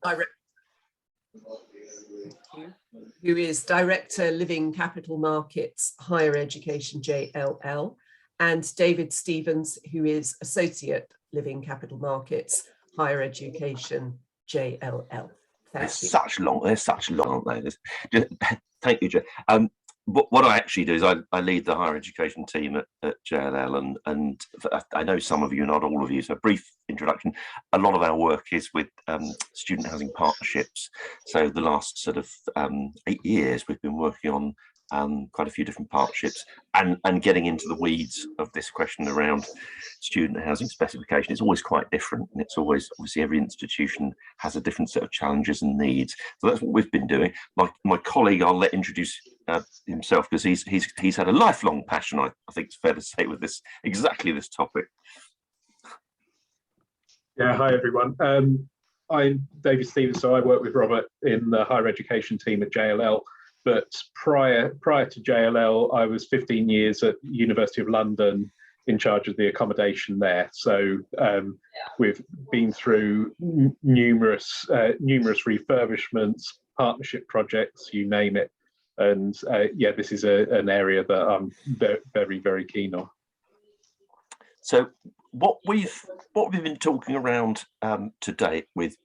Director, who is Director Living Capital Markets Higher Education JLL, and David Stevens, who is Associate Living Capital Markets Higher Education JLL. They're such long, aren't they? Thank you, Joe. What I actually do is I lead the higher education team at JLL, and I know some of you, not all of you, so a brief introduction. A lot of our work is with student housing partnerships. So the last sort of 8 years, we've been working on quite a few different partnerships and getting into the weeds of this question around student housing specification. It's always quite different, and it's always, obviously, every institution has a different set of challenges and needs. So that's what we've been doing. My colleague, I'll let introduce himself, because he's had a lifelong passion, I think it's fair to say, with exactly this topic. Yeah, hi everyone. I'm David Stevens, so I work with Robert in the higher education team at JLL. But prior to JLL, I was 15 years at University of London in charge of the accommodation there. So we've been through numerous refurbishments, partnership projects, you name it. And yeah, this is an area that I'm very, very keen on. So what we've been talking around to date with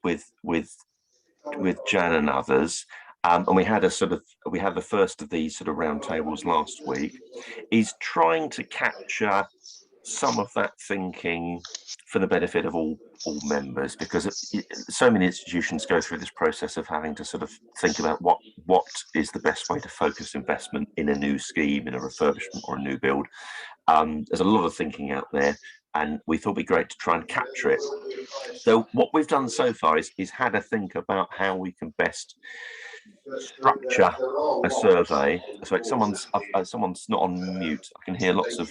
Jan and others, and we had the first of these sort of roundtables last week, is trying to capture some of that thinking for the benefit of all members, because so many institutions go through this process of having to sort of think about what is the best way to focus investment in a new scheme, in a refurbishment or a new build. There's a lot of thinking out there, and we thought it'd be great to try and capture it. So what we've done so far is had a think about how we can best structure a survey. So someone's not on mute. I can hear lots of.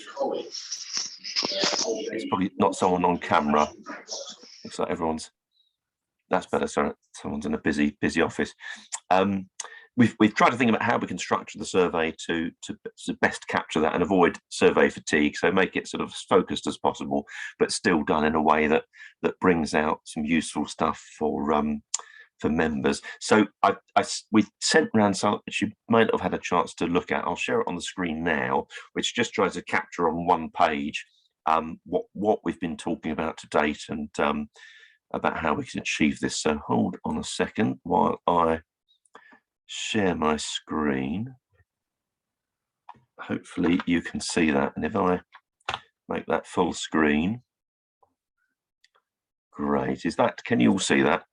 It's probably not someone on camera. Looks like everyone's. That's better. Sorry, someone's in a busy office. We've tried to think about how we can structure the survey to best capture that and avoid survey fatigue. So make it sort of as focused as possible, but still done in a way that brings out some useful stuff for members. So we sent around some which you might have had a chance to look at. I'll share it on the screen now, which just tries to capture on one page what we've been talking about to date, and about how we can achieve this. So hold on a second while I share my screen. Hopefully you can see that, and if I make that full screen, great. Can you all see that?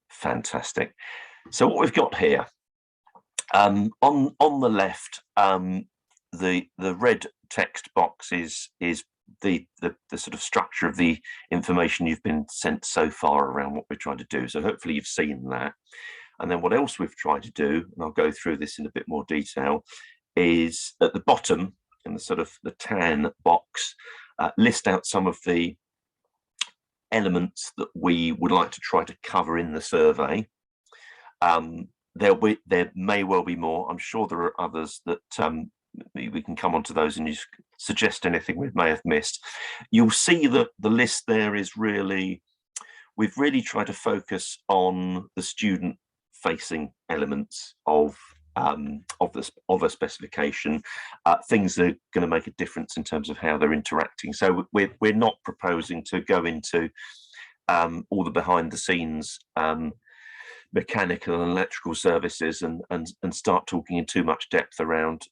Fantastic. So what we've got here, on the left, the red text box is the sort of structure of the information you've been sent so far around what we're trying to do. So hopefully you've seen that. And then what else we've tried to do, and I'll go through this in a bit more detail, is at the bottom in the sort of the tan box, list out some of the elements that we would like to try to cover in the survey. There may well be more. I'm sure there are others that we can come on to those, and you suggest anything we may have missed. You'll see that the list there is we've really tried to focus on the student facing elements of a specification, things that are going to make a difference in terms of how they're interacting. So we're not proposing to go into all the behind the scenes mechanical and electrical services and start talking in too much depth around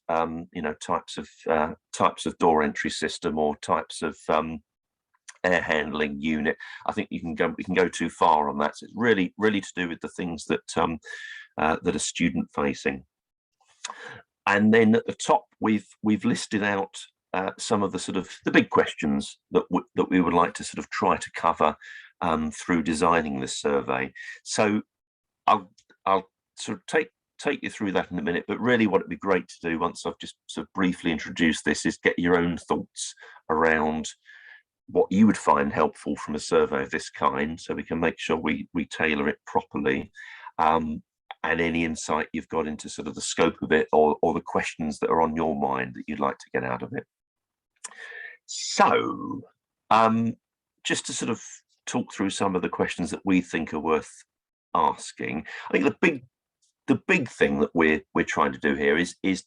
types of door entry system or types of air handling unit. I think we can go too far on that. So it's really to do with the things that that are student facing. And then at the top we've listed out some of the sort of the big questions that we would like to sort of try to cover through designing this survey. So I'll sort of take you through that in a minute, but really what it'd be great to do once I've just sort of briefly introduced this is get your own thoughts around what you would find helpful from a survey of this kind, so we can make sure we tailor it properly, and any insight you've got into sort of the scope of it or the questions that are on your mind that you'd like to get out of it. So just to sort of talk through some of the questions that we think are worth asking. I think the big thing that we're trying to do here is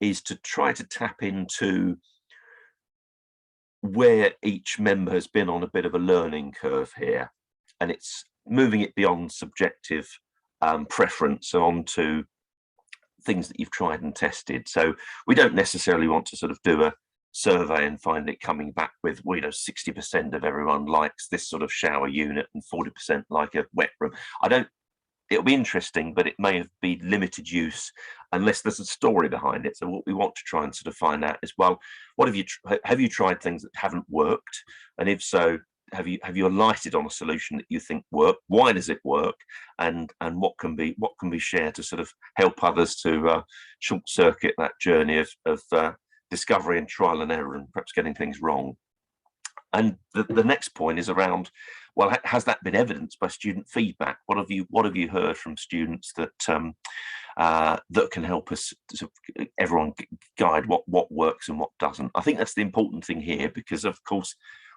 to try to tap into where each member has been on a bit of a learning curve here, and it's moving it beyond subjective preference onto things that you've tried and tested. So we don't necessarily want to sort of do a survey and find it coming back with, well, 60% of everyone likes this sort of shower unit and 40% like a wet room. It'll be interesting, but it may be limited use unless there's a story behind it. So what we want to try and sort of find out is, well, what have you tried things that haven't worked? And if so, have you alighted on a solution that you think work? Why does it work? And what can be shared to sort of help others to short circuit that journey of discovery and trial and error and perhaps getting things wrong. And the next point is around, well, has that been evidenced by student feedback? What have you heard from students that that can help us, everyone guide what works and what doesn't? I think that's the important thing here, because of course,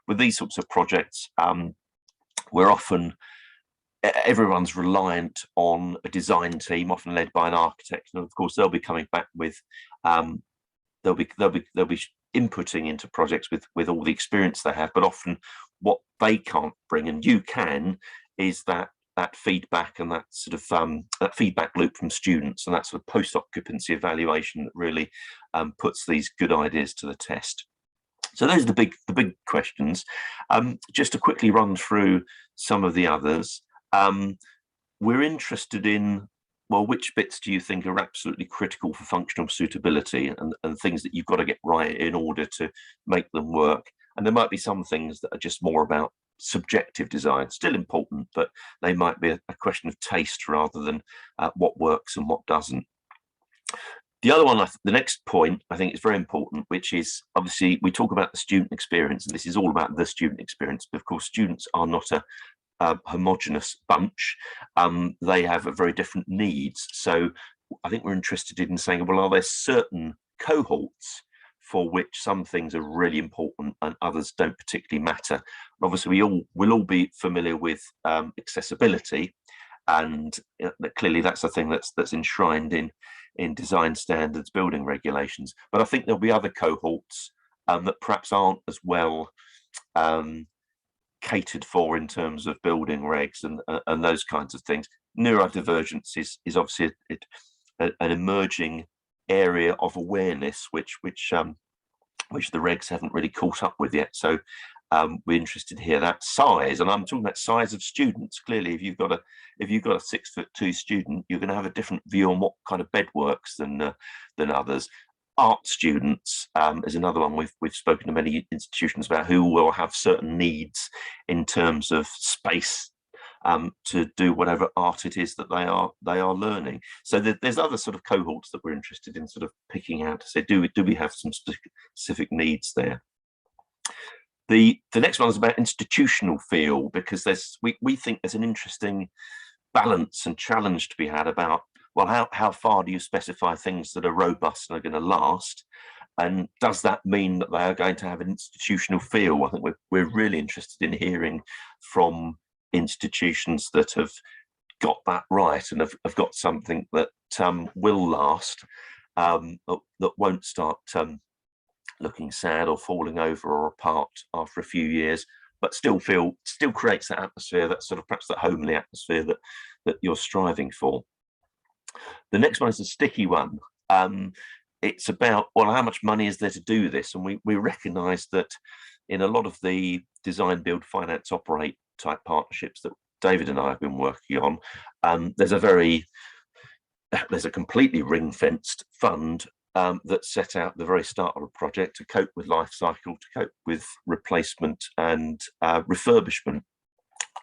with these sorts of projects, everyone's reliant on a design team, often led by an architect, and of course they'll be coming back with they'll be inputting into projects with all the experience they have, but often what they can't bring and you can is that feedback and that sort of that feedback loop from students, and that sort of post-occupancy evaluation that really puts these good ideas to the test. So those are the big questions. Just to quickly run through some of the others, we're interested in, well, which bits do you think are absolutely critical for functional suitability and things that you've got to get right in order to make them work? And there might be some things that are just more about subjective design, still important, but they might be a question of taste rather than what works and what doesn't. The other one, the next point, I think is very important, which is obviously we talk about the student experience, and this is all about the student experience, but of course students are not a homogenous bunch. They have very different needs. So I think we're interested in saying, well, are there certain cohorts for which some things are really important and others don't particularly matter? Obviously, we'll all be familiar with accessibility, and clearly that's a thing that's enshrined in design standards, building regulations. But I think there'll be other cohorts that perhaps aren't as well catered for in terms of building regs and those kinds of things. Neurodivergence is obviously an emerging area of awareness which the regs haven't really caught up with yet. So we're interested to hear that. Size, and I'm talking about size of students. Clearly, if you've got a 6'2" student, you're going to have a different view on what kind of bed works than others. Art students is another one we've spoken to many institutions about, who will have certain needs in terms of space to do whatever art it is that they are learning. So there's other sort of cohorts that we're interested in sort of picking out to say, do we have some specific needs there? The next one is about institutional feel, because we think there's an interesting balance and challenge to be had about, well, how far do you specify things that are robust and are going to last? And does that mean that they are going to have an institutional feel? I think we're really interested in hearing from institutions that have got that right and have got something that will last, that won't start looking sad or falling over or apart after a few years, but still creates that atmosphere, that sort of perhaps that homely atmosphere that you're striving for. The next one is a sticky one. It's about, well, how much money is there to do this? And we recognise that in a lot of the design, build, finance, operate type partnerships that David and I have been working on, there's a completely ring-fenced fund that's set out at the very start of a project to cope with life cycle, to cope with replacement and refurbishment.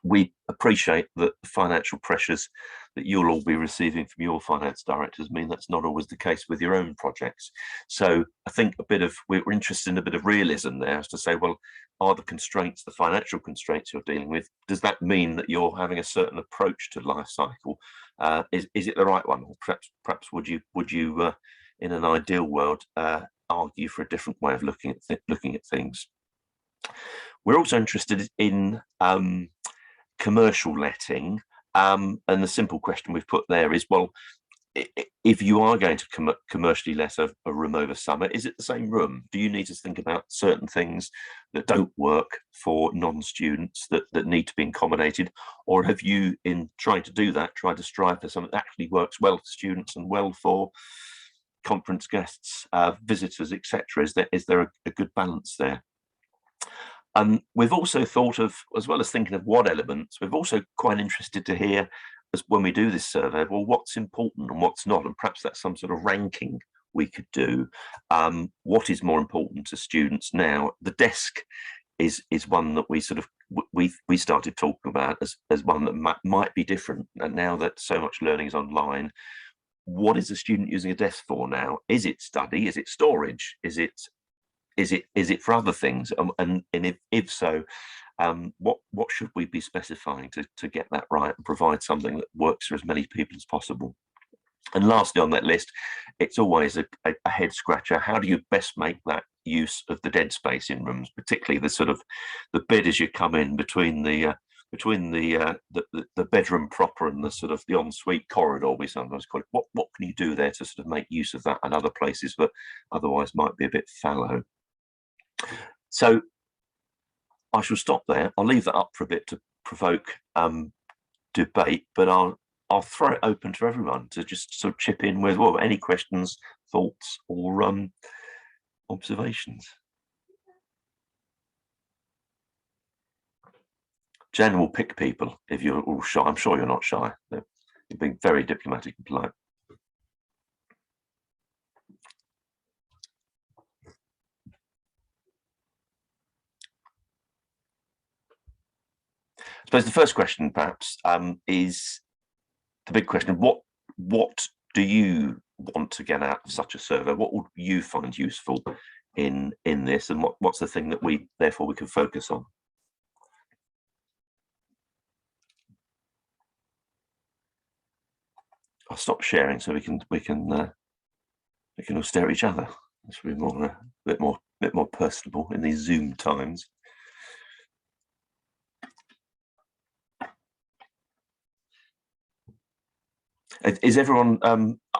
We appreciate that the financial pressures that you'll all be receiving from your finance directors mean that's not always the case with your own projects. So I think we're interested in a bit of realism there, as to say, well, are the constraints, the financial constraints you're dealing with, does that mean that you're having a certain approach to life cycle? Is it the right one? Or perhaps would you in an ideal world argue for a different way of looking at things? We're also interested in commercial letting, and the simple question we've put there is, well, if you are going to commercially let a room over summer, is it the same room? Do you need to think about certain things that don't work for non-students that need to be accommodated? Or have you, in trying to do that, tried to strive for something that actually works well for students and well for conference guests, visitors, etc.? Is there a good balance there? We've also thought of, as well as thinking of what elements, we're also quite interested to hear, as when we do this survey, well, what's important and what's not, and perhaps that's some sort of ranking we could do. What is more important to students now? The desk is one that we sort of we started talking about as one that might be different, and now that so much learning is online, what is the student using a desk for now? Is it study? Is it storage? Is it for other things? And if so, what should we be specifying to get that right and provide something that works for as many people as possible? And lastly on that list, it's always a head scratcher. How do you best make that use of the dead space in rooms, particularly the sort of the bed as you come in between the bedroom proper and the sort of the ensuite corridor, we sometimes call it. What can you do there to sort of make use of that and other places that otherwise might be a bit fallow? So I shall stop there. I'll leave that up for a bit to provoke debate, but I'll throw it open to everyone to just sort of chip in with any questions, thoughts, or observations. Jen will pick people if you're all shy. I'm sure you're not shy. You're being very diplomatic and polite. I suppose the first question perhaps is the big question: what do you want to get out of such a survey? What would you find useful in this, and what's the thing that we can focus on? I'll stop sharing so we can all stare at each other. This will be a bit more personable in these Zoom times. Is everyone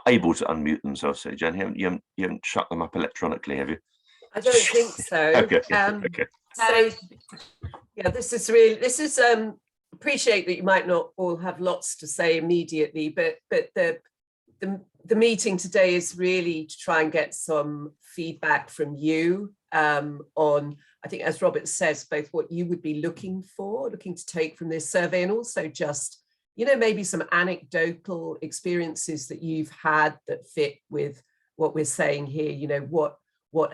able to unmute themselves? So, Jen, you haven't shut them up electronically, have you? I don't think so. Okay. Okay. So, yeah, this is appreciate that you might not all have lots to say immediately, but the meeting today is really to try and get some feedback from you on, I think, as Robert says, both what you would be looking to take from this survey, and also just, maybe some anecdotal experiences that you've had that fit with what we're saying here. What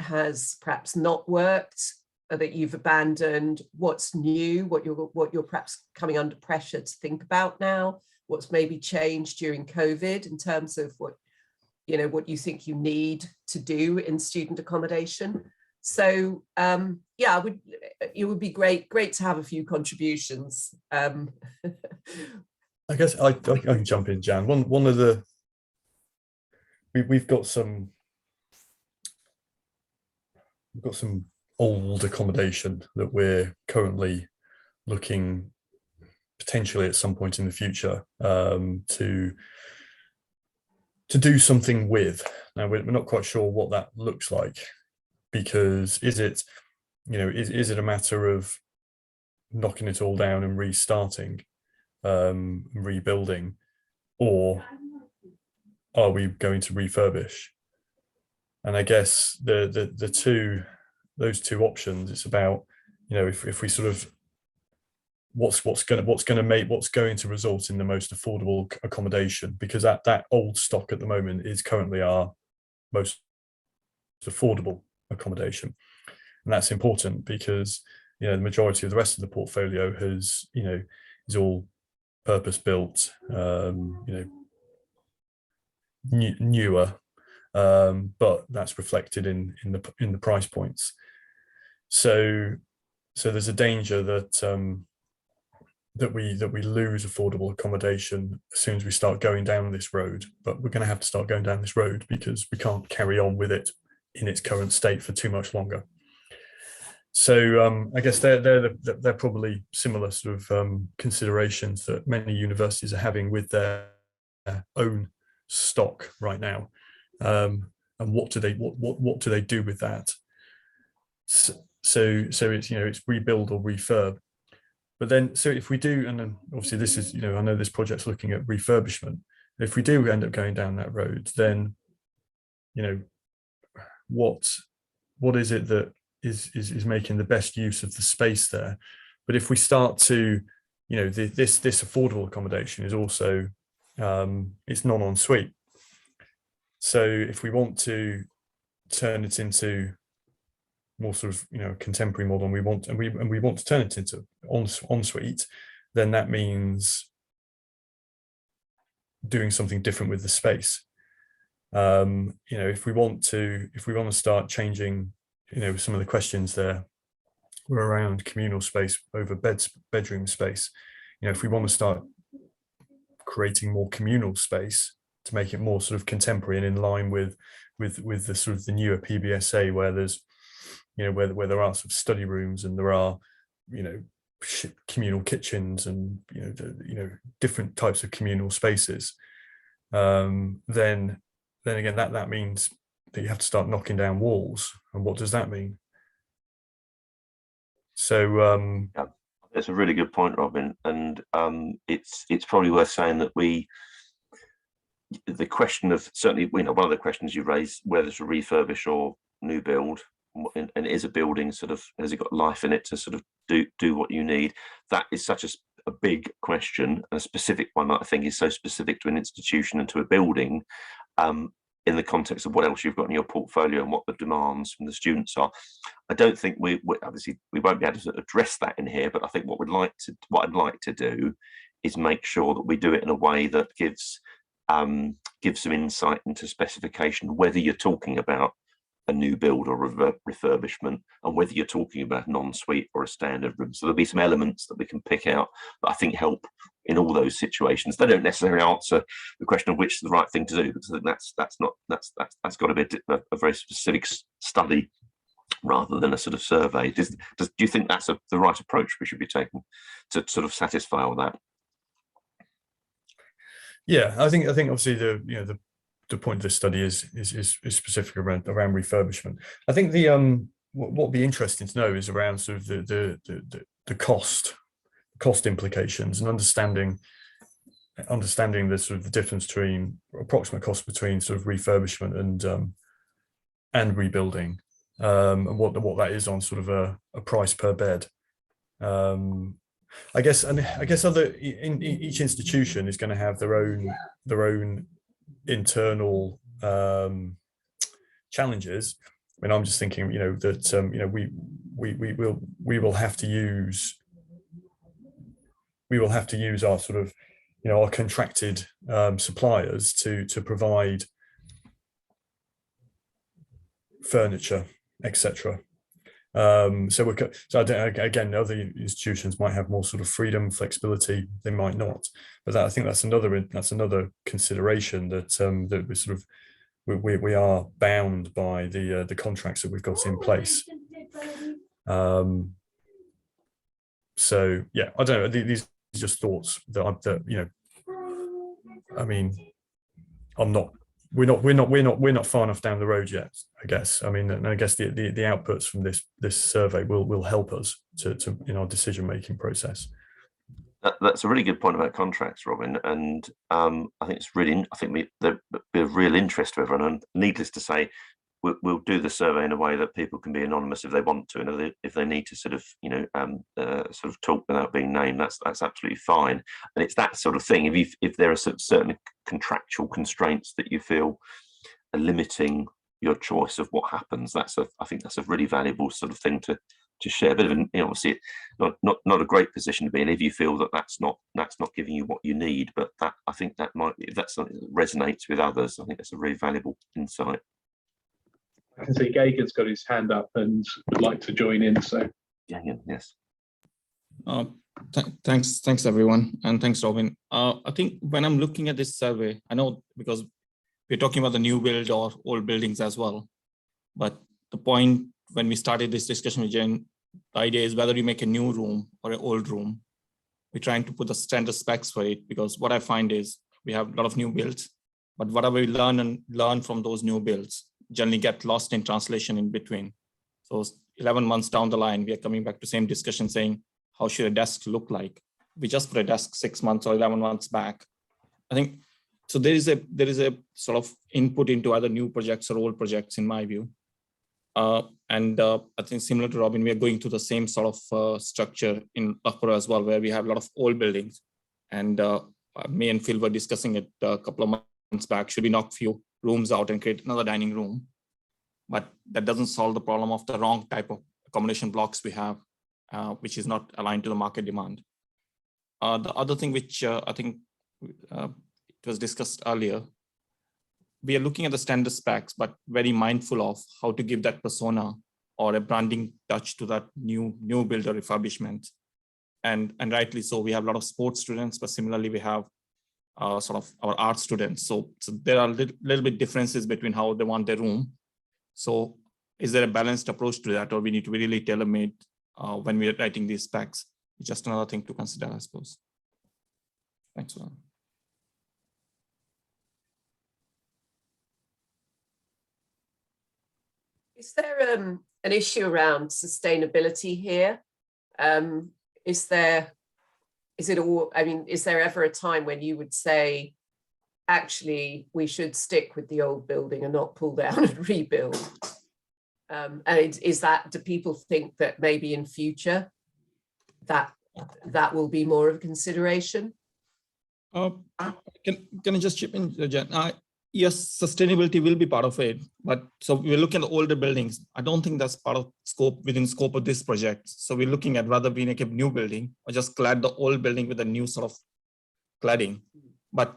has perhaps not worked, that you've abandoned, what's new, what you're perhaps coming under pressure to think about now, what's maybe changed during COVID in terms of what you think you need to do in student accommodation. So it would be great to have a few contributions. I guess I can jump in, Jan. One of the we've got some old accommodation that we're currently looking potentially at some point in the future to do something with. Now we're not quite sure what that looks like, because is it a matter of knocking it all down and restarting, rebuilding, or are we going to refurbish? And I guess those two options, it's about, if we sort of what's going to result in the most affordable accommodation, because that old stock at the moment is currently our most affordable accommodation. And that's important because the majority of the rest of the portfolio is all purpose built, newer, but that's reflected in the price points. So there's a danger that we lose affordable accommodation as soon as we start going down this road. But we're going to have to start going down this road because we can't carry on with it in its current state for too much longer. So I guess they're probably similar sort of considerations that many universities are having with their own stock right now, and what do they do with that? So it's, you know, it's rebuild or refurb. But then, so if we do, and then obviously this is, you know, I know this project's looking at refurbishment. If we do end up going down that road, then, you know, what is it that is making the best use of the space there? But if we start to, you know, this affordable accommodation is also, it's non-ensuite. So if we want to turn it into more sort of, you know, contemporary model, and we want to turn it into ensuite, then that means doing something different with the space. You know, if we want to start changing, you know, some of the questions there were around communal space over bedroom space. You know, if we want to start creating more communal space to make it more sort of contemporary and in line with the sort of the newer PBSA, where there's, you know, where there are sort of study rooms and there are, you know, communal kitchens and, you know, different types of communal spaces, then again that means that you have to start knocking down walls. And what does that mean? So yeah, that's a really good point, Robin, and it's probably worth saying that the question of, certainly, you know, one of the questions you raised, whether to refurbish or new build, and is a building sort of, has it got life in it to sort of do what you need? That is such a big question, a specific one that I think is so specific to an institution and to a building, in the context of what else you've got in your portfolio and what the demands from the students are. I don't think we obviously we won't be able to address that in here, but I think what I'd like to do is make sure that we do it in a way that gives some insight into specification, whether you're talking about a new build or refurbishment, and whether you're talking about an ensuite or a standard room. So there'll be some elements that we can pick out that I think help in all those situations. They don't necessarily answer the question of which is the right thing to do, because I think that's got to be a very specific study rather than a sort of survey. Do you think that's the right approach we should be taking to sort of satisfy all that? Yeah, I think obviously the point of this study is specific around refurbishment. I think what would be interesting to know is around sort of the cost implications, and understanding the sort of the difference between approximate cost between sort of refurbishment and rebuilding, and what that is on sort of a price per bed. I guess each institution is going to have their own internal challenges. I mean, I'm just thinking, you know, that you know, we will have to use our sort of, you know, our contracted suppliers to provide furniture, etc. So I don't, again, other institutions might have more sort of freedom, flexibility. They might not, but I think that's another consideration, that that we sort of we are bound by the contracts that we've got in place. So yeah, I don't know. These are just thoughts that you know. I mean, we're not far enough down the road yet, I guess. I mean, and I guess the outputs from this survey will help us to in our decision making process. That's a really good point about contracts, Robin, and I think it's really, there'll be of real interest to everyone. And needless to say, we'll do the survey in a way that people can be anonymous if they want to, and if they need to sort of, you know, sort of talk without being named, that's absolutely fine. And it's that sort of thing. If there are certain contractual constraints that you feel are limiting your choice of what happens, I think that's a really valuable sort of thing to share. A bit of an, you know, obviously not a great position to be in if you feel that that's not giving you what you need, but that, I think that might be, if that's something that resonates with others, I think that's a really valuable insight. I can see Gagan's got his hand up and would like to join in. So Gagan, yes. Thanks everyone, and thanks Robin. I think when I'm looking at this survey, I know because we're talking about the new build or old buildings as well, but the point when we started this discussion with Jane the idea is whether you make a new room or an old room, we're trying to put the standard specs for it, because what I find is we have a lot of new builds, but whatever we learn from those new builds generally get lost in translation in between. So 11 months down the line, we are coming back to same discussion saying, how should a desk look like? We just put a desk 6 months or 11 months back. I think, so there is a sort of input into other new projects or old projects in my view. I think similar to Robin, we are going through the same sort of structure in Loughborough as well, where we have a lot of old buildings. And me and Phil were discussing it a couple of months back. Should we knock few rooms out and create another dining room? But that doesn't solve the problem of the wrong type of accommodation blocks we have, which is not aligned to the market demand. The other thing which I think it was discussed earlier, we are looking at the standard specs, but very mindful of how to give that persona or a branding touch to that new build or refurbishment. And rightly so, we have a lot of sports students, but similarly we have sort of our art students. So there are little bit differences between how they want their room. So is there a balanced approach to that, or we need to be really tailor-made when we are writing these specs? It's just another thing to consider, I suppose. Thanks. Is there an issue around sustainability here? Is there ever a time when you would say, actually, we should stick with the old building and not pull down and rebuild? And do people think that maybe in future that will be more of a consideration? Can I just chip in, Jen? Yes, sustainability will be part of it, but so we're looking at the older buildings. I don't think that's part of within scope of this project. So we're looking at whether we make a new building or just clad the old building with a new sort of cladding. But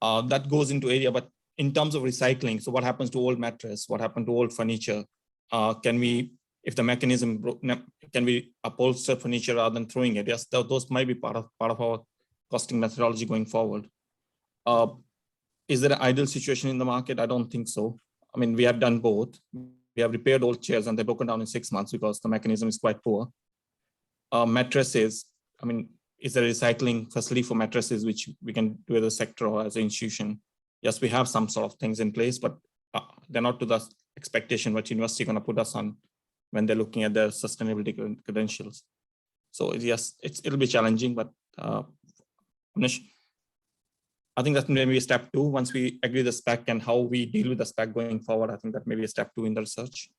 that goes into area. But in terms of recycling, so what happens to old mattress? What happened to old furniture? Can we, if the mechanism broke, can we upholster furniture rather than throwing it? Yes, those might be part of our costing methodology going forward. Is there an ideal situation in the market? I don't think so. I mean, we have done both. We have repaired old chairs and they're broken down in 6 months because the mechanism is quite poor. Mattresses, I mean, is there a recycling facility for mattresses, which we can do as a sector or as an institution? Yes, we have some sort of things in place, but they're not to the expectation what university is going to put us on when they're looking at their sustainability credentials. So yes, it'll be challenging, but I think that's maybe a step 2. Once we agree the spec and how we deal with the spec going forward, I think that may be a step 2 in the research.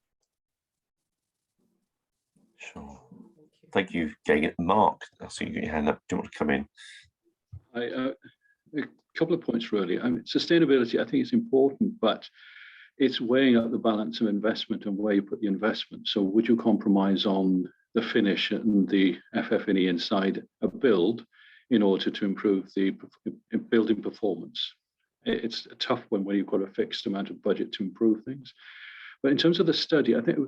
Sure. Thank you, Gagan. Mark, I see you got your hand up. Do you want to come in? A couple of points, really. I mean, sustainability, I think it's important, but it's weighing up the balance of investment and where you put the investment. So would you compromise on the finish and the FF&E inside a build in order to improve the building performance? It's a tough one when you've got a fixed amount of budget to improve things. But in terms of the study, I think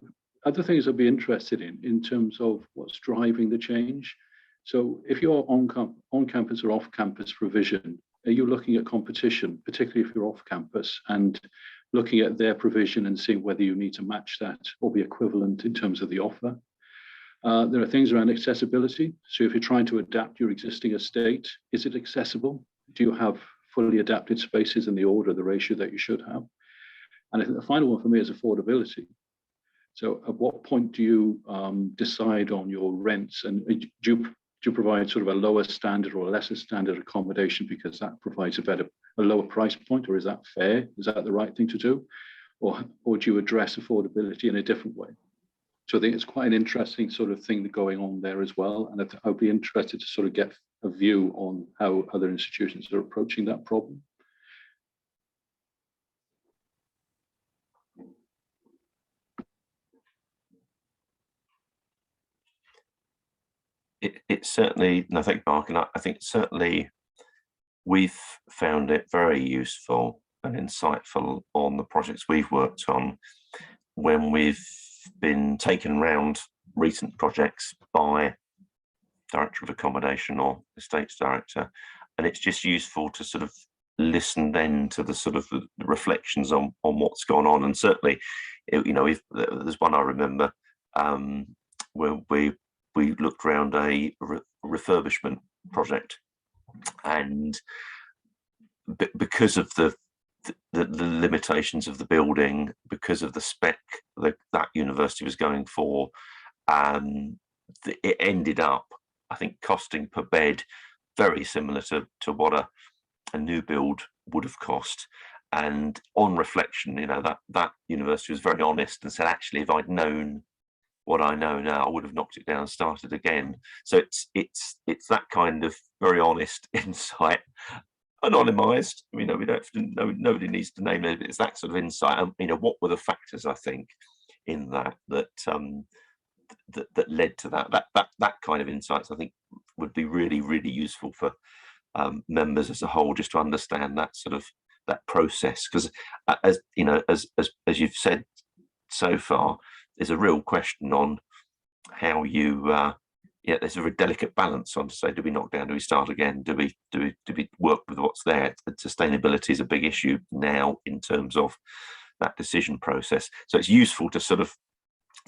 other things I'd be interested in terms of what's driving the change. So if you're on campus or off campus provision, are you looking at competition, particularly if you're off campus, and looking at their provision and seeing whether you need to match that or be equivalent in terms of the offer? There are things around accessibility. So if you're trying to adapt your existing estate, is it accessible? Do you have fully adapted spaces in the order, the ratio that you should have? And I think the final one for me is affordability. So at what point do you decide on your rents, and do you provide sort of a lower standard or a lesser standard accommodation because that provides a lower price point, or is that fair? Is that the right thing to do? Or do you address affordability in a different way? So I think it's quite an interesting sort of thing going on there as well. And I'd be interested to sort of get a view on how other institutions are approaching that problem. It's certainly, no, thank you, Mark. And I think certainly we've found it very useful and insightful on the projects we've worked on when we've been taken around recent projects by director of accommodation or estates director, and it's just useful to sort of listen then to the sort of the reflections on what's gone on. And certainly, you know, if there's one I remember we looked around a refurbishment project, and because of the limitations of the building, because of the spec that university was going for, it ended up, I think, costing per bed very similar to what a new build would have cost. And on reflection, that university was very honest and said, actually, if I'd known what I know now, I would have knocked it down and started again. So it's that kind of very honest insight, anonymized. We don't have to know, nobody needs to name it. It's that sort of insight. What were the factors, I think, in that led to that kind of insights, I think, would be really, really useful for members as a whole, just to understand that sort of that process. Because as you've said so far, there's a real question on how you there's a very delicate balance on to say, do we knock down, do we start again, do we work with what's there? Sustainability is a big issue now in terms of that decision process. So it's useful to sort of,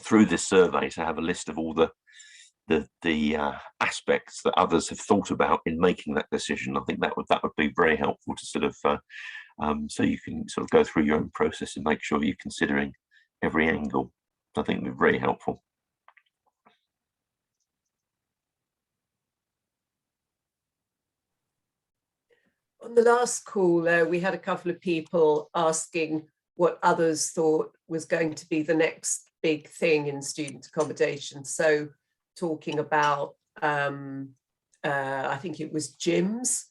through this survey, to have a list of all the aspects that others have thought about in making that decision. I think that would be very helpful to sort of so you can sort of go through your own process and make sure you're considering every angle. I think it would be very helpful. On the last call, we had a couple of people asking what others thought was going to be the next big thing in student accommodation. So talking about, I think it was gyms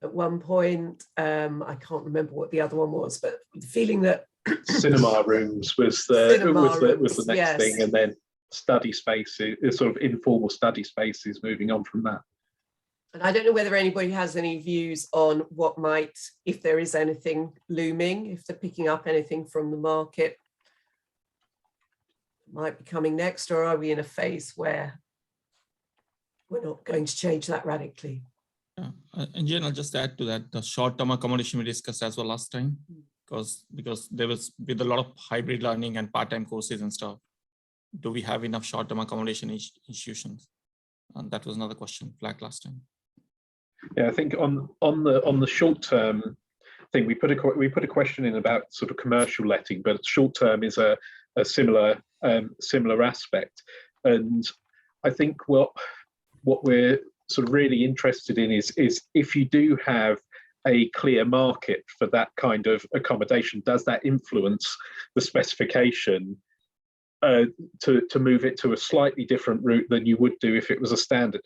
at one point. I can't remember what the other one was, but the feeling that cinema rooms was the next yes. thing, and then study spaces, sort of informal study spaces, moving on from that. And I don't know whether anybody has any views on what might, if there is anything looming, if they're picking up anything from the market, might be coming next, or are we in a phase where we're not going to change that radically? Yeah. And Jane, I'll just add to that, the short-term accommodation we discussed as well last time, because there was, with a lot of hybrid learning and part-time courses and stuff, do we have enough short-term accommodation institutions? And that was another question flagged last time. Yeah, I think on the short term thing, we put a question in about sort of commercial letting, but short term is a similar aspect. And I think what we're sort of really interested in is if you do have a clear market for that kind of accommodation, does that influence the specification to move it to a slightly different route than you would do if it was a standard?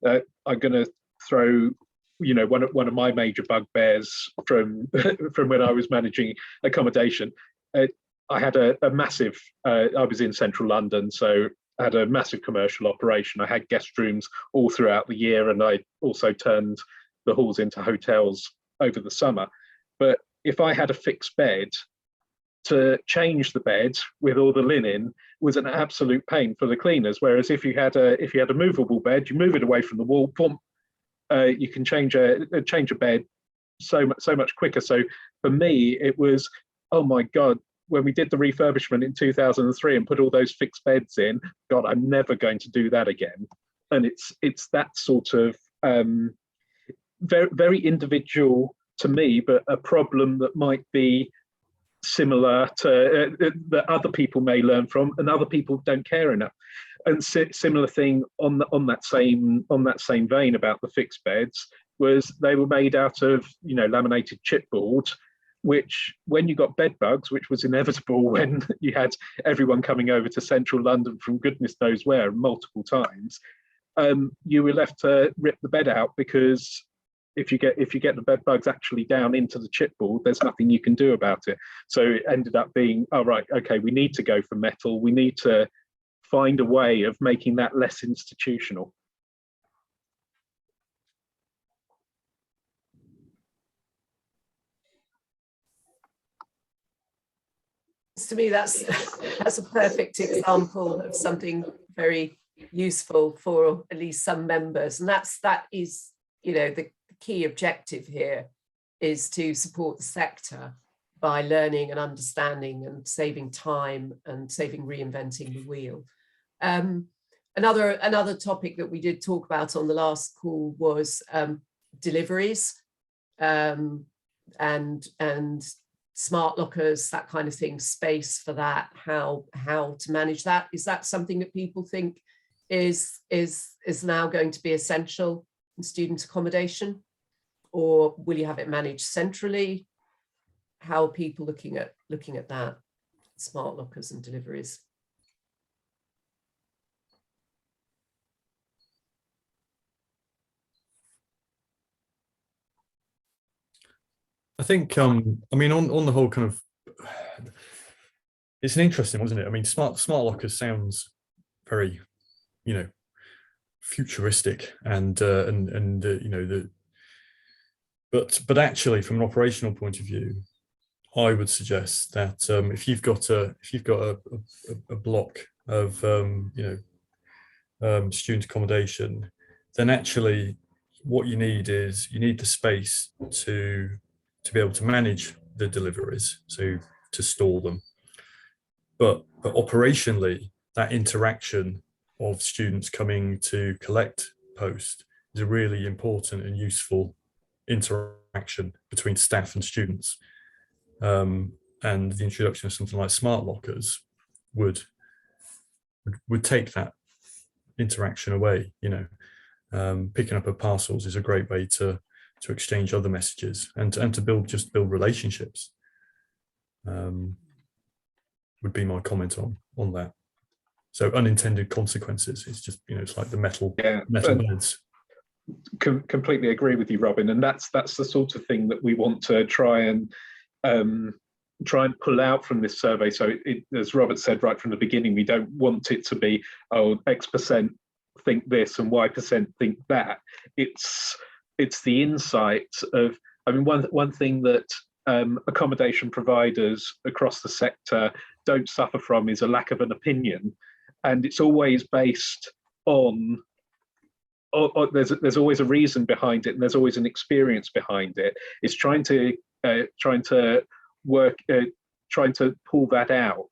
I'm going to throw, one of my major bugbears from when I was managing accommodation. I had a massive, I was in central London, so I had a massive commercial operation. I had guest rooms all throughout the year, and I also turned the halls into hotels over the summer. But if I had a fixed bed, to change the bed with all the linen was an absolute pain for the cleaners. Whereas if you had a movable bed, you move it away from the wall, boom, you can change a bed so much quicker. So for me, it was, oh my God, when we did the refurbishment in 2003 and put all those fixed beds in, God, I'm never going to do that again. And it's that sort of very, very individual to me, but a problem that might be similar to that other people may learn from, and other people don't care enough. And similar thing on that same vein about the fixed beds was they were made out of laminated chipboard, which when you got bed bugs, which was inevitable when you had everyone coming over to central London from goodness knows where multiple times, you were left to rip the bed out, because if you get the bed bugs actually down into the chipboard, there's nothing you can do about it. So it ended up being, oh right, okay, we need to go for metal. We need to find a way of making that less institutional. To me, that's a perfect example of something very useful for at least some members, and that is the key objective here is to support the sector by learning and understanding and saving time and reinventing the wheel. Another topic that we did talk about on the last call was deliveries and smart lockers, that kind of thing, space for that, how to manage that. Is that something that people think is now going to be essential in student accommodation, or will you have it managed centrally? How are people looking at that, smart lockers and deliveries? I think, I mean, on the whole kind of, it's an interesting one, isn't it? I mean, smart lockers sounds very, futuristic and but actually, from an operational point of view, I would suggest that if you've got a block of student accommodation, then actually what you need is the space to be able to manage the deliveries, so to store them. But operationally, that interaction of students coming to collect post is a really important and useful interaction between staff and students. And the introduction of something like smart lockers would take that interaction away. Picking up of parcels is a great way to exchange other messages and to build relationships. Would be my comment on that. So unintended consequences. It's just it's like the metal beds. Completely agree with you, Robin, and that's the sort of thing that we want to try and pull out from this survey. So as Robert said right from the beginning, we don't want it to be, oh, X% think this and Y% think that. It's the insights of, I mean, one thing that accommodation providers across the sector don't suffer from is a lack of an opinion, and it's always based on there's always a reason behind it, and there's always an experience behind it. It's trying to pull that out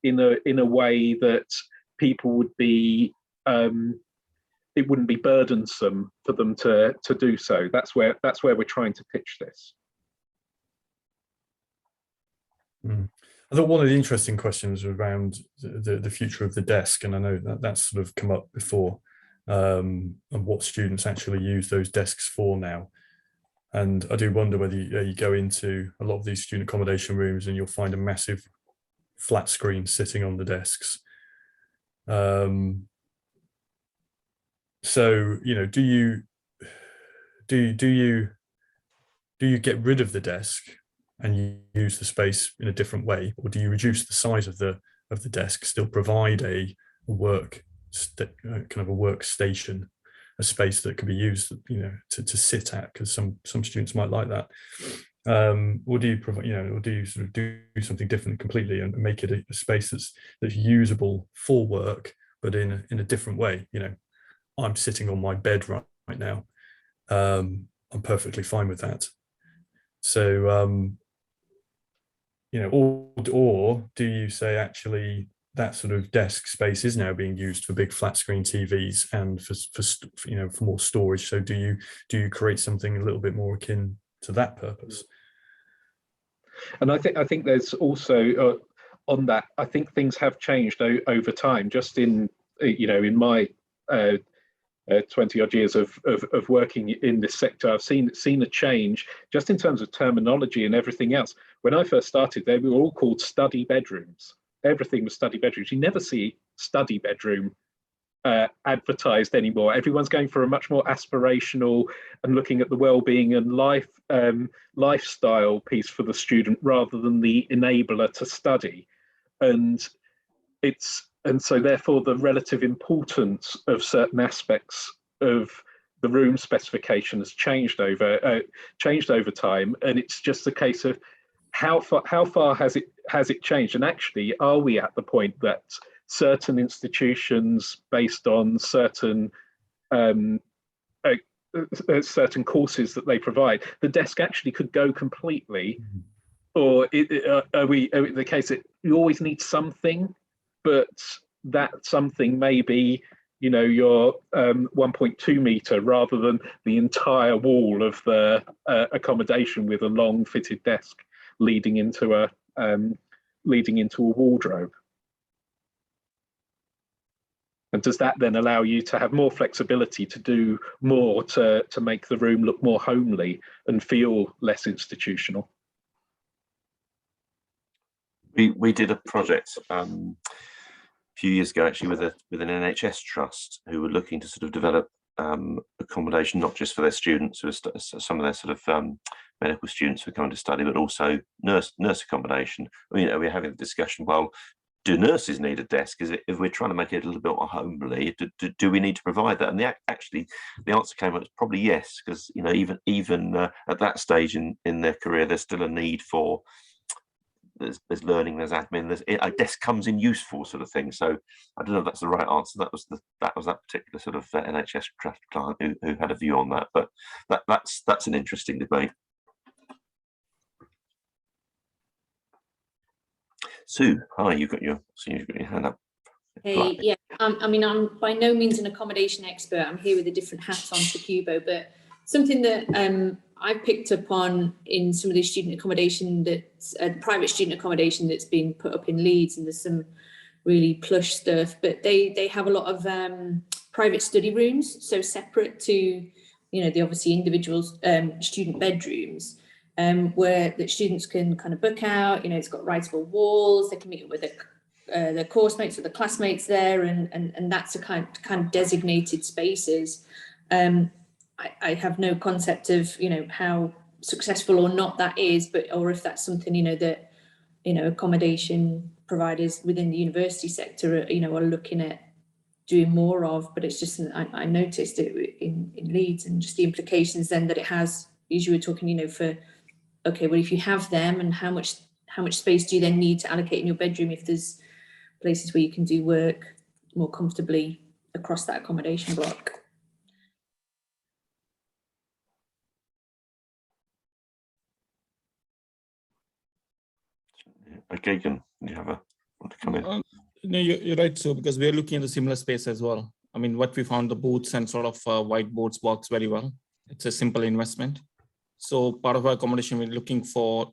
in a way that people would be it wouldn't be burdensome for them to do so. That's where we're trying to pitch this. I thought one of the interesting questions around the future of the desk, and I know that's sort of come up before, and what students actually use those desks for now. And I do wonder whether you go into a lot of these student accommodation rooms and you'll find a massive flat screen sitting on the desks. So do you get rid of the desk and you use the space in a different way, or do you reduce the size of the desk, still provide a kind of a workstation, a space that can be used to sit at, because some students might like that, or do you provide or do you sort of do something different completely and make it a space that's usable for work, but in a different way? I'm sitting on my bed right now, I'm perfectly fine with that. So or do you say actually that sort of desk space is now being used for big flat screen TVs and for more storage? So do you create something a little bit more akin to that purpose? And I think there's also on that, I think things have changed over time. Just in my 20 odd years of working in this sector, I've seen a change just in terms of terminology and everything else. When I first started, they were all called study bedrooms. Everything was study bedrooms. You never see study bedroom advertised anymore. Everyone's going for a much more aspirational and looking at the well-being and lifestyle piece for the student rather than the enabler to study. And so therefore the relative importance of certain aspects of the room specification has changed over time, and it's just a case of how far has it changed, and actually are we at the point that certain institutions, based on certain certain courses that they provide, the desk actually could go completely, or are we the case that you always need something, but that something may be you know, your 1.2 metre rather than the entire wall of the accommodation with a long fitted desk leading into a wardrobe. And does that then allow you to have more flexibility to do more to make the room look more homely and feel less institutional? We did a project a few years ago actually with an NHS trust who were looking to sort of develop accommodation not just for their students, who are some of their sort of medical students who are coming to study, but also nurse accommodation. You know, we're having a discussion. Well, do nurses need a desk? If we're trying to make it a little bit more homely, do we need to provide that? And actually, the answer came out probably yes, because you know even at that stage in their career, there's still a need for there's learning, there's admin, a desk comes in useful sort of thing. So I don't know if that's the right answer. That was that particular sort of NHS trust client who had a view on that. But that's an interesting debate. Sue, hi, you've got your hand up. Hey, yeah, I mean, I'm by no means an accommodation expert. I'm here with a different hat on for CUBO, but something that I picked up on in some of the student accommodation that's private student accommodation that's been put up in Leeds, and there's some really plush stuff, but they have a lot of private study rooms, so separate to, you know, the obviously individual student bedrooms. Where the students can kind of book out, you know, it's got writable walls, they can meet up with their course mates or the classmates there, and that's a kind of designated spaces. I have no concept of, you know, how successful or not that is, or if that's something, you know, that, you know, accommodation providers within the university sector, you know, are looking at doing more of. But it's just, I noticed it in Leeds, and just the implications then that it has, as you were talking, you know, for, okay, well, if you have them, and how much space do you then need to allocate in your bedroom if there's places where you can do work more comfortably across that accommodation block? Okay, do you want to come in? No, you're right, so because we're looking at the similar space as well. I mean, what we found, the booths and sort of whiteboards works very well. It's a simple investment. So part of our accommodation, we're looking for,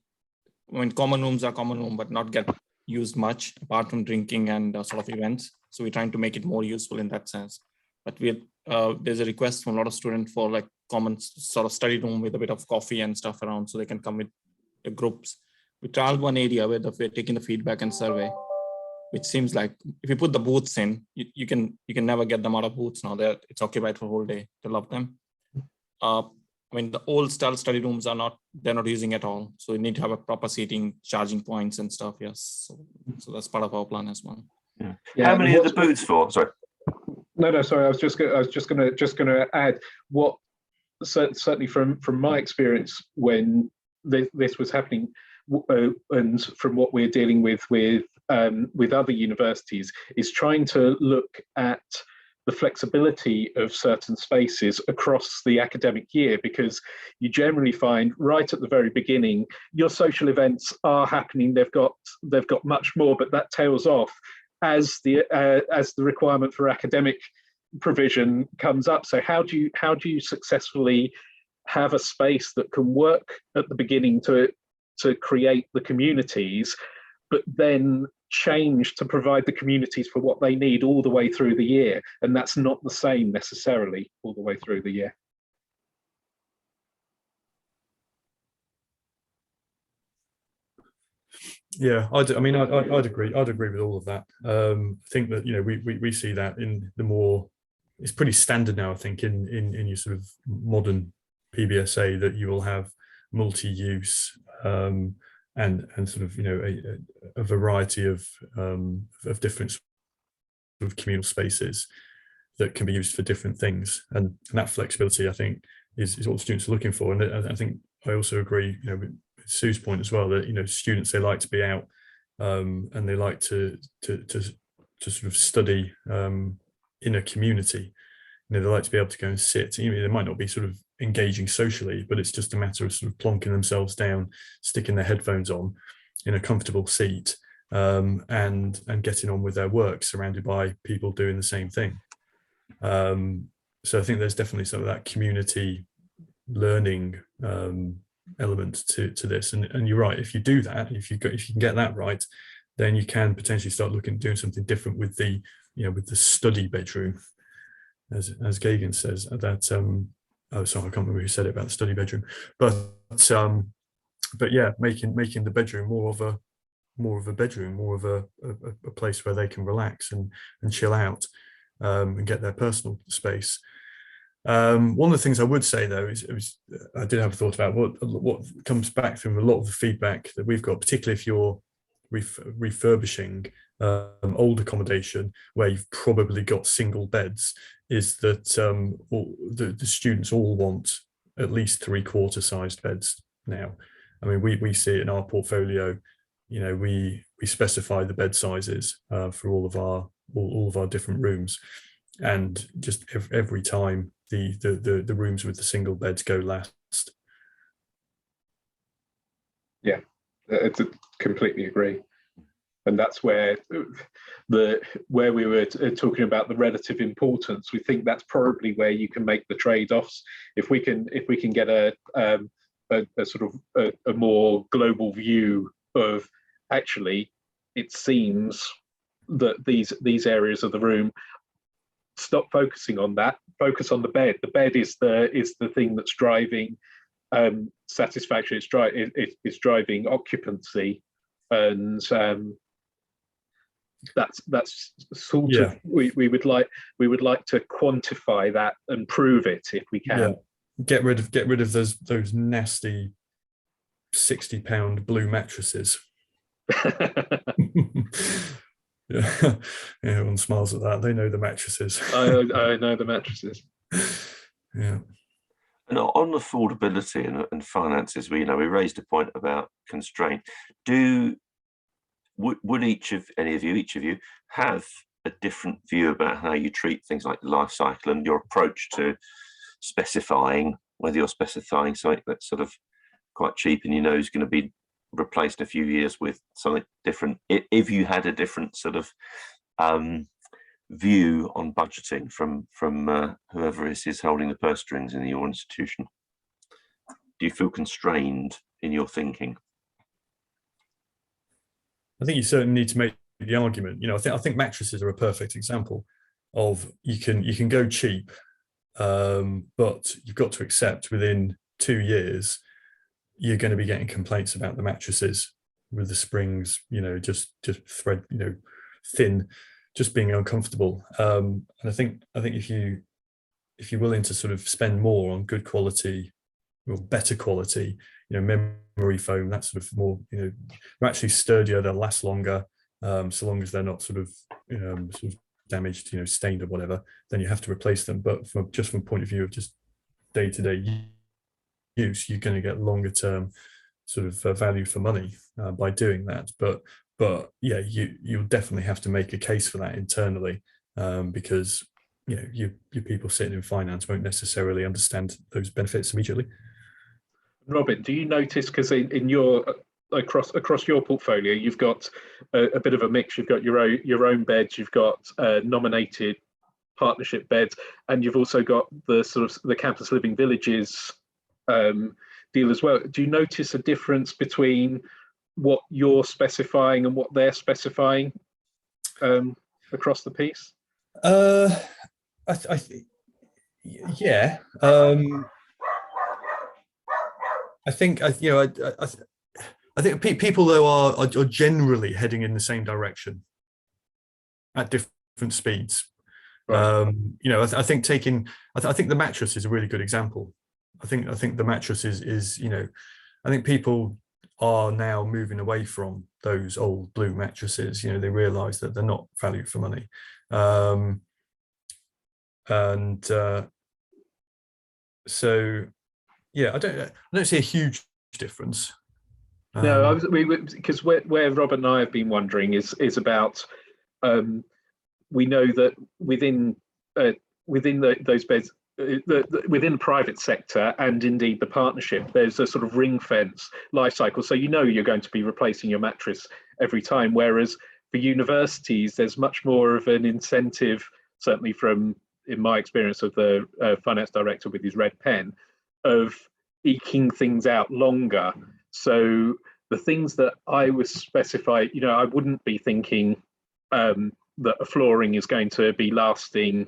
I mean, common rooms are common room, but not get used much apart from drinking and sort of events. So we're trying to make it more useful in that sense. But there's a request from a lot of students for like common sort of study room with a bit of coffee and stuff around, so they can come with the groups. We trialed one area where we're taking the feedback and survey, which seems like if you put the booths in, you can never get them out of booths now. It's occupied for a whole day. They love them. I mean, the old style study rooms they're not using at all. So you need to have a proper seating, charging points and stuff. Yes. So that's part of our plan as well. Yeah. How many are the booths for? Sorry. No, sorry. I was just going to add what, certainly from my experience when this was happening, and from what we're dealing with other universities, is trying to look at the flexibility of certain spaces across the academic year, because you generally find right at the very beginning your social events are happening, they've got much more, but that tails off as the requirement for academic provision comes up. So how do you successfully have a space that can work at the beginning to create the communities, but then change to provide the communities for what they need all the way through the year? And that's not the same necessarily all the way through the year. Yeah, I'd agree. I'd agree with all of that. I think that, you know, we see that in the more, it's pretty standard now, I think, in your sort of modern PBSA, that you will have multi-use and sort of, you know, a variety of different sort of communal spaces that can be used for different things, and that flexibility, I think, is what the students are looking for. And I think I also agree, you know, with Sue's point as well, that, you know, students, they like to be out and they like to sort of study in a community. You know, they like to be able to go and sit. You know, they might not be sort of engaging socially, but it's just a matter of sort of plonking themselves down, sticking their headphones on in a comfortable seat, and getting on with their work, surrounded by people doing the same thing. So I think there's definitely some of that community learning element to this. And you're right, if you do that, if you can get that right, then you can potentially start looking at doing something different with the, with the study bedroom, as Gagan says. That oh, sorry, I can't remember who said it about the study bedroom, but yeah, making the bedroom more of a bedroom, more of a place where they can relax and chill out, and get their personal space. One of the things I would say though is I did have a thought about what comes back from a lot of the feedback that we've got, particularly if you're refurbishing old accommodation where you've probably got single beds, is that the students all want at least 3/4 sized beds now. I mean, we see it in our portfolio. We specify the bed sizes for all of our different rooms, and just every time the rooms with the single beds go last. Yeah, I completely agree. And that's where we were talking about the relative importance. We think that's probably where you can make the trade-offs. If we can get a sort of a more global view of, actually, it seems that these areas of the room, stop focusing on that, focus on the bed. The bed is the thing that's driving satisfaction. It's driving occupancy, and that's sort of, we would like to quantify that and prove it if we can. Yeah. Get rid of those nasty £60 blue mattresses. Yeah, everyone smiles at that. They know the mattresses. I know the mattresses. Yeah. And on affordability and finances, we raised a point about constraint. Would each of you have a different view about how you treat things like the life cycle and your approach to specifying, whether you're specifying something that's sort of quite cheap and is going to be replaced in a few years with something different? If you had a different sort of view on budgeting from whoever is holding the purse strings in your institution, do you feel constrained in your thinking? I think you certainly need to make the argument. I think mattresses are a perfect example of you can go cheap, but you've got to accept within 2 years you're going to be getting complaints about the mattresses with the springs, just thread, thin, just being uncomfortable. And I think if you're willing to sort of spend more on good quality or better quality, memory foam, that sort of more, they're actually sturdier, they'll last longer, so long as they're not sort of damaged, stained or whatever, then you have to replace them. But from a point of view of just day-to-day use, you're going to get longer term sort of value for money by doing that. But yeah, you'll definitely have to make a case for that internally, because your people sitting in finance won't necessarily understand those benefits immediately. Robin, do you notice, because in your across your portfolio, you've got a bit of a mix. You've got your own beds, you've got nominated partnership beds, and you've also got the sort of the campus living villages deal as well. Do you notice a difference between what you're specifying and what they're specifying across the piece? Yeah. I think people though are generally heading in the same direction at different speeds. Right. I think the mattress is a really good example. I think the mattress is I think people are now moving away from those old blue mattresses. They realize that they're not value for money, so yeah, I don't see a huge difference. No, because where Rob and I have been wondering is about, we know that within those beds, within the private sector and indeed the partnership, there's a sort of ring fence life cycle. So you're going to be replacing your mattress every time. Whereas for universities, there's much more of an incentive, certainly from in my experience of the finance director with his red pen, of eking things out longer. So the things that I was specified, you know, I wouldn't be thinking that a flooring is going to be lasting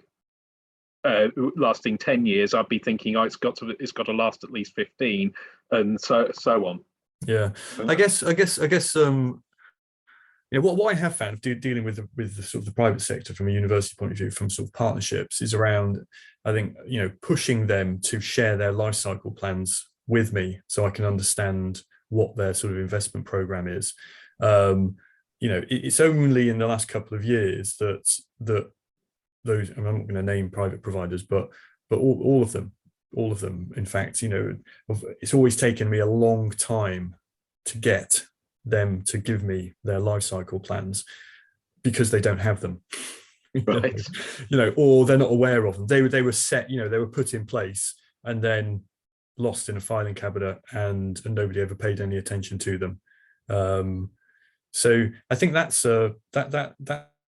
10 years. I'd be thinking, oh, it's got to last at least 15, and so on. Yeah, I guess you know, what I have found dealing with the sort of the private sector from a university point of view, from sort of partnerships, is around, I think, you know, pushing them to share their life cycle plans with me so I can understand what their sort of investment program is. You know, it's only in the last couple of years that those, and I'm not going to name private providers, but all of them, in fact, you know, it's always taken me a long time to get them to give me their life cycle plans because they don't have them. Right. You know, or they're not aware of them. They were set, you know, they were put in place and then lost in a filing cabinet, and nobody ever paid any attention to them. So I think that's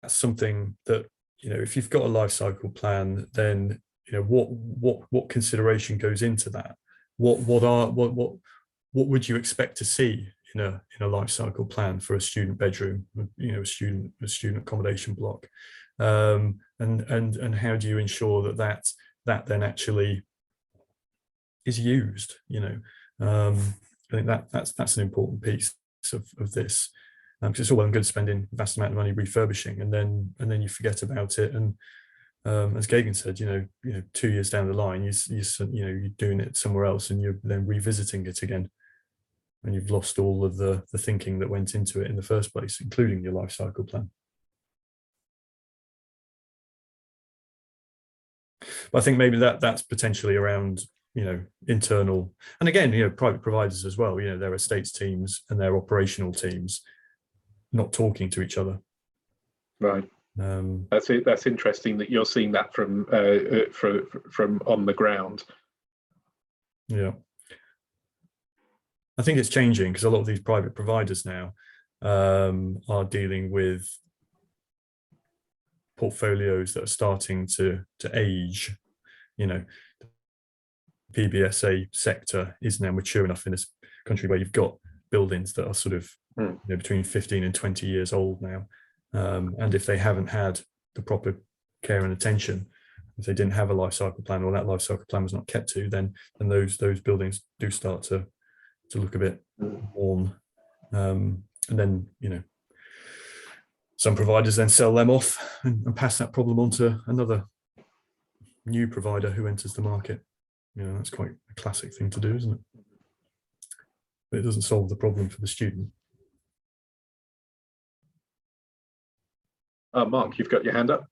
something that, you know, if you've got a life cycle plan, then, you know, what consideration goes into that? What would you expect to see in a life cycle plan for a student bedroom, you know, a student accommodation block, and how do you ensure that then actually is used? You know, I think that's an important piece of this. Because it's all well and good spending a vast amount of money refurbishing, and then you forget about it. And as Gagan said, you know, 2 years down the line, you're doing it somewhere else, and you're then revisiting it again, and you've lost all of the thinking that went into it in the first place, including your life cycle plan. But I think maybe that's potentially around, you know, internal, and again, you know, private providers as well. You know, their estates teams and their operational teams not talking to each other. Right. That's it. That's interesting that you're seeing that from on the ground. Yeah, I think it's changing because a lot of these private providers now are dealing with portfolios that are starting to age. You know, the PBSA sector is now mature enough in this country where you've got buildings that are sort of, you know, between 15 and 20 years old now, and if they haven't had the proper care and attention, if they didn't have a life cycle plan, or that life cycle plan was not kept to, then those buildings do start to look a bit worn, and then, you know, some providers then sell them off and pass that problem on to another new provider who enters the market. You know, that's quite a classic thing to do, isn't it? But it doesn't solve the problem for the student. Mark, you've got your hand up.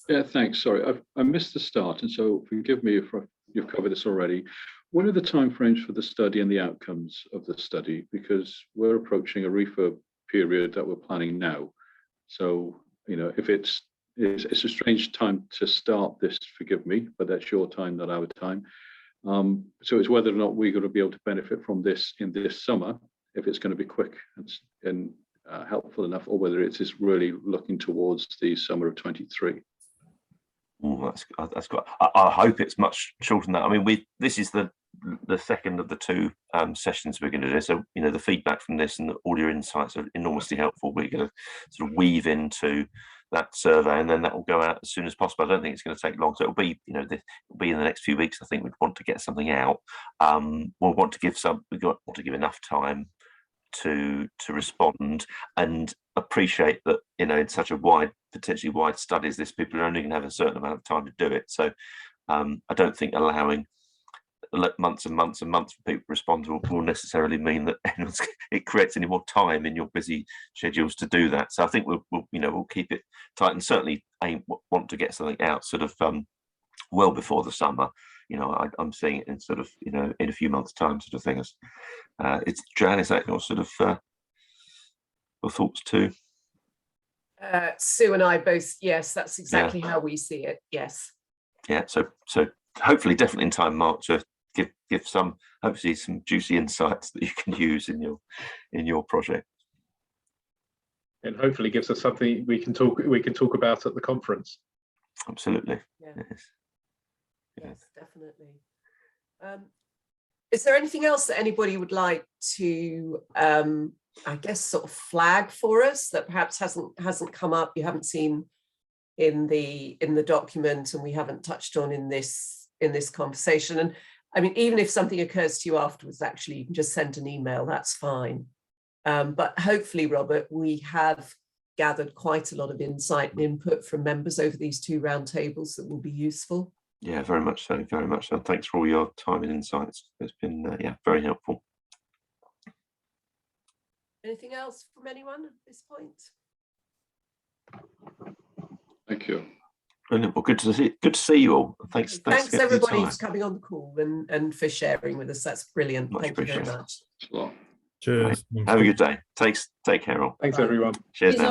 Yeah, thanks. Sorry, I missed the start, and so forgive me if you've covered this already. What are the timeframes for the study and the outcomes of the study? Because we're approaching a refurb period that we're planning now. So, you know, if it's a strange time to start this, forgive me, but that's your time, not our time. So it's whether or not we're going to be able to benefit from this in this summer, if it's going to be quick and helpful enough, or whether it is really looking towards the summer of 23. That's good. I hope it's much shorter than that. I mean, this is the second of the two sessions we're going to do. So, you know, the feedback from this and all your insights are enormously helpful. We're going to sort of weave into that survey, and then that will go out as soon as possible. I don't think it's going to take long. So it'll be, you know, it'll be in the next few weeks. I think we'd want to get something out. We'll want to give enough time to respond, and appreciate that, you know, in such a potentially wide study as this, people are only going to have a certain amount of time to do it. So I don't think allowing months and months and months for people to respond will necessarily mean that it creates any more time in your busy schedules to do that. So I think we'll keep it tight, and certainly want to get something out sort of well before the summer. You know, I'm seeing it in sort of, you know, in a few months' time sort of thing. It's Jan, is that your sort of your thoughts too? Sue and I both, yes, that's exactly how we see it. Yes. Yeah. So hopefully, definitely in time, Mark, to give some, hopefully, some juicy insights that you can use in your project, and hopefully gives us something we can talk about at the conference. Absolutely. Yeah. Yes. Yes, definitely. Is there anything else that anybody would like to, I guess, sort of flag for us that perhaps hasn't come up, you haven't seen in the document, and we haven't touched on in this conversation? And I mean, even if something occurs to you afterwards, actually, you can just send an email. That's fine. But hopefully, Robert, we have gathered quite a lot of insight and input from members over these 2 roundtables that will be useful. Yeah, very much so. Very much so. Thanks for all your time and insights. It's been yeah, very helpful. Anything else from anyone at this point? Thank you. Brilliant. Well, good to see you all. Thanks. Thanks for everybody your for coming on the call and for sharing with us. That's brilliant. Much Thank you very appreciated. much. Thanks a lot. Cheers. Have a good day. Take care all. Thanks, Bye. everyone. Cheers now.